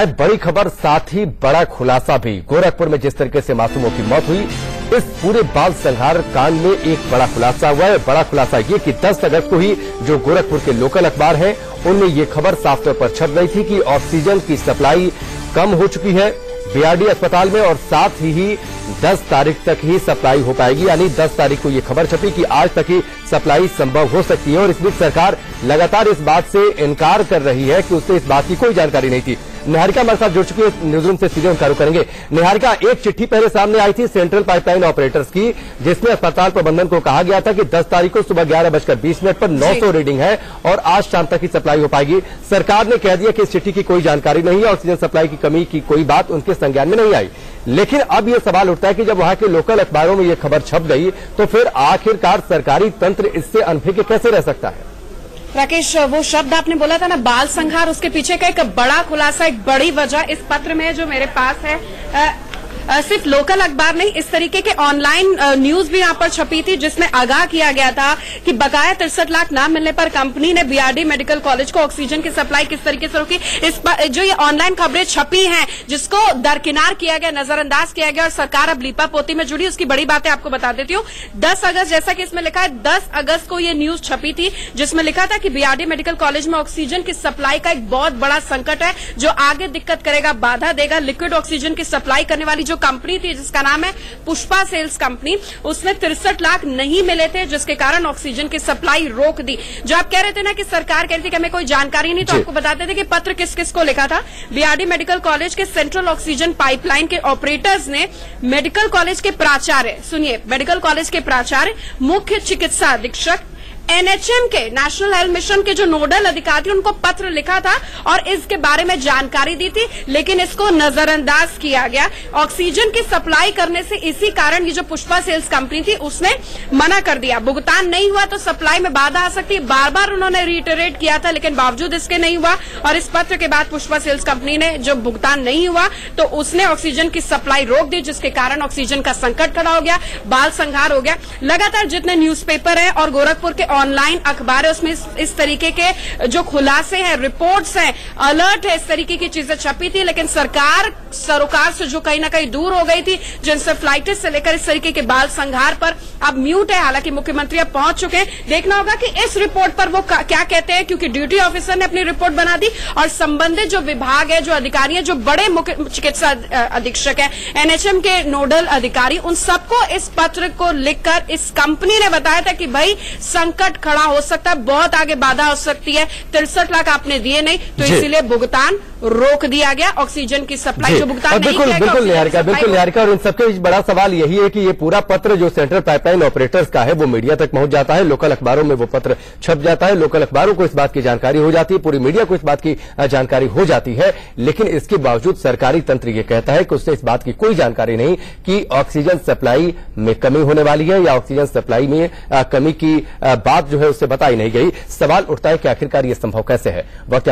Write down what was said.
बड़ी खबर, साथ ही बड़ा खुलासा भी। गोरखपुर में जिस तरीके से मासूमों की मौत हुई, इस पूरे बाल संहार कांड में एक बड़ा खुलासा हुआ है। बड़ा खुलासा ये कि 10 अगस्त को ही जो गोरखपुर के लोकल अखबार हैं, उनमें ये खबर साफ तौर पर छप गई थी कि ऑक्सीजन की सप्लाई कम हो चुकी है बीआरडी अस्पताल में, और साथ ही 10 तारीख तक ही सप्लाई हो पाएगी। यानी 10 तारीख को ये खबर छपी कि आज तक ही सप्लाई संभव हो सकती है। और इस बीच सरकार लगातार इस बात से इनकार कर रही है कि उससे इस बात की कोई जानकारी नहीं थी। निहारिका हमारे साथ जुड़ चुकी है, न्यूज रूम से सीधे उनका रुख करेंगे। निहारिका, एक चिट्ठी पहले सामने आई थी सेंट्रल पाइपलाइन ऑपरेटर्स की, जिसमें अस्पताल प्रबंधन को कहा गया था कि 10 तारीख को सुबह 11:20 पर 900 रीडिंग है और आज शाम तक ही सप्लाई हो पाएगी। सरकार ने कह दिया कि इस चिट्ठी की कोई जानकारी नहीं है, ऑक्सीजन सप्लाई की कमी की कोई बात उनके संज्ञान में नहीं आई। लेकिन अब यह सवाल उठता है कि जब वहां के लोकल अखबारों में यह खबर छप गई, तो फिर आखिरकार सरकारी तंत्र इससे अनभिज्ञ कैसे रह सकता है? राकेश, वो शब्द आपने बोला था ना, बाल संहार, उसके पीछे का एक बड़ा खुलासा, एक बड़ी वजह इस पत्र में है जो मेरे पास है। सिर्फ लोकल अखबार नहीं, इस तरीके के ऑनलाइन न्यूज भी यहाँ पर छपी थी, जिसमें आगाह किया गया था कि बकाया 63 लाख न मिलने पर कंपनी ने बीआरडी मेडिकल कॉलेज को ऑक्सीजन की सप्लाई किस तरीके से रोकी। इस पर जो ये ऑनलाइन खबरें छपी हैं, जिसको दरकिनार किया गया, नजरअंदाज किया गया और सरकार अब लीपापोती में जुड़ी, उसकी बड़ी बातें आपको बता देती हूँ। 10 अगस्त, जैसा कि इसमें लिखा है, 10 अगस्त को ये न्यूज छपी थी, जिसमें लिखा था कि बीआरडी मेडिकल कॉलेज में ऑक्सीजन की सप्लाई का एक बहुत बड़ा संकट है, जो आगे दिक्कत करेगा, बाधा देगा। लिक्विड ऑक्सीजन की सप्लाई करने वाली जो कंपनी थी, जिसका नाम है पुष्पा सेल्स कंपनी, उसमें 63 लाख नहीं मिले थे, जिसके कारण ऑक्सीजन की सप्लाई रोक दी। जो आप कह रहे थे ना कि सरकार कह रही थी कि हमें कोई जानकारी नहीं, तो आपको बताते थे कि पत्र किस किस को लिखा था। बीआरडी मेडिकल कॉलेज के सेंट्रल ऑक्सीजन पाइपलाइन के ऑपरेटर्स ने मेडिकल कॉलेज के प्राचार्य, सुनिए, मेडिकल कॉलेज के प्राचार्य, मुख्य चिकित्सा अधीक्षक, एनएचएम के, नेशनल हेल्थ मिशन के जो नोडल अधिकारी, उनको पत्र लिखा था और इसके बारे में जानकारी दी थी, लेकिन इसको नजरअंदाज किया गया। ऑक्सीजन की सप्लाई करने से इसी कारण ये जो पुष्पा सेल्स कंपनी थी, उसने मना कर दिया। भुगतान नहीं हुआ तो सप्लाई में बाधा आ सकती है, बार बार उन्होंने रिटरेट किया था, लेकिन बावजूद इसके नहीं हुआ। और इस पत्र के बाद पुष्पा सेल्स कंपनी ने, जो भुगतान नहीं हुआ, तो उसने ऑक्सीजन की सप्लाई रोक दी, जिसके कारण ऑक्सीजन का संकट खड़ा हो गया, बाल संहार हो गया। लगातार जितने न्यूज़पेपर है और गोरखपुर के ऑनलाइन अखबार है, उसमें इस तरीके के जो खुलासे हैं, रिपोर्ट्स हैं, अलर्ट है, इस तरीके की चीजें छपी थी। लेकिन सरकार सरोकार से जो कहीं ना कहीं दूर हो गई थी, जो इंसेफ्लाइटिस से लेकर इस तरीके के बाल संहार पर अब म्यूट है। हालांकि मुख्यमंत्री अब पहुंच चुके हैं, देखना होगा कि इस रिपोर्ट पर वो क्या कहते हैं, क्योंकि ड्यूटी ऑफिसर ने अपनी रिपोर्ट बना दी और संबंधित जो विभाग है, जो अधिकारी है, जो बड़े मुख्य चिकित्सा अधीक्षक है, एनएचएम के नोडल अधिकारी, उन सबको इस पत्र को लिखकर इस कंपनी ने बताया था कि भाई संकट खड़ा हो सकता है, बहुत आगे बाधा हो सकती है। 63 लाख आपने दिए नहीं, तो इसीलिए भुगतान रोक दिया गया। ऑक्सीजन की सप्लाई जो भुगतान नहीं किया गया, बिल्कुल निहारिका, और इन सबके बीच बड़ा सवाल यही है कि ये पूरा पत्र जो सेंट्रल पाइपलाइन ऑपरेटर्स का है, वो मीडिया तक पहुंच जाता है, लोकल अखबारों में वो पत्र छप जाता है, लोकल अखबारों को इस बात की जानकारी हो जाती है, पूरी मीडिया को इस बात की जानकारी हो जाती है। लेकिन इसके बावजूद सरकारी तंत्र ये कहता है कि उससे इस बात की कोई जानकारी नहीं कि ऑक्सीजन सप्लाई में कमी होने वाली है, या ऑक्सीजन सप्लाई में कमी की बात जो है उससे बताई नहीं गई। सवाल उठता है कि आखिरकार ये संभव कैसे है? वक्त